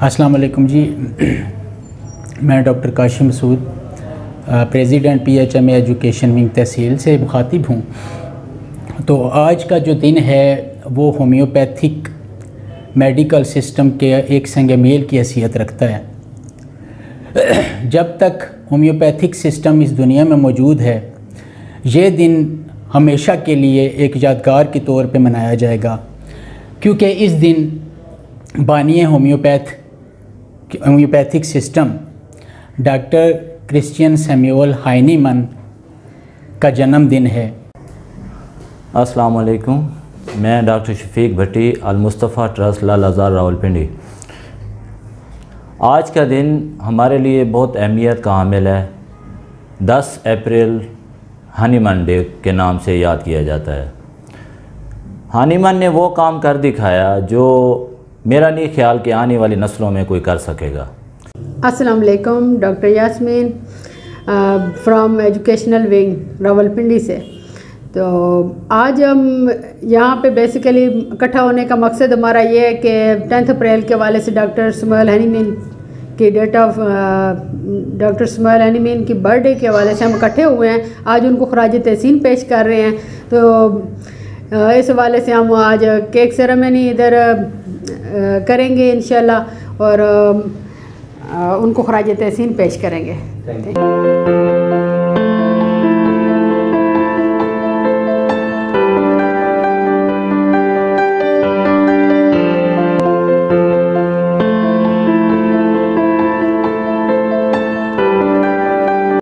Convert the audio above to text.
अस्सलाम वालेकुम जी। मैं doctor Qasim Masood, president PHMA education wing tehsil से मुखातिब हूँ। तो आज का जो दिन है वो होम्योपैथिक मेडिकल सिस्टम के एक संग मेल की हैसियत रखता है। जब तक होम्योपैथिक सिस्टम इस दुनिया में मौजूद है, ये दिन हमेशा के लिए एक यादगार के तौर पे मनाया जाएगा, क्योंकि इस दिन बानी homeopathic system doctor Christian Samuel Hahnemann का जन्मदिन है। अस्सलाम वालेकुम। मैं डॉक्टर शफीक भट्टी, अल मुस्तफ़ा ट्रस्ट लाल आज़ार रावलपिंडी। आज का दिन हमारे लिए बहुत अहमियत का हामिल है। 10 अप्रैल हानीमन डे के नाम से याद किया जाता है। हानीमन ने वो काम कर दिखाया जो मेरा नहीं ख्याल कि आने वाली नस्लों में कोई कर सकेगा। अस्सलाम वालेकुम, doctor Yasmeen from educational wing Rawalpindi से। तो आज हम यहाँ पे बेसिकली इकट्ठा होने का मकसद हमारा ये है कि 10 अप्रैल के वाले से डॉक्टर सैमुअल हानीमन की डॉक्टर सैमुअल हानीमन की बर्थडे के हवाले से हम इकट्ठे हुए हैं। आज उनको खराज तहसीन पेश कर रहे हैं। तो इस हवाले से हम आज केक सेरेमनी इधर करेंगे इंशाल्लाह और उनको खराज तहसीन पेश करेंगे।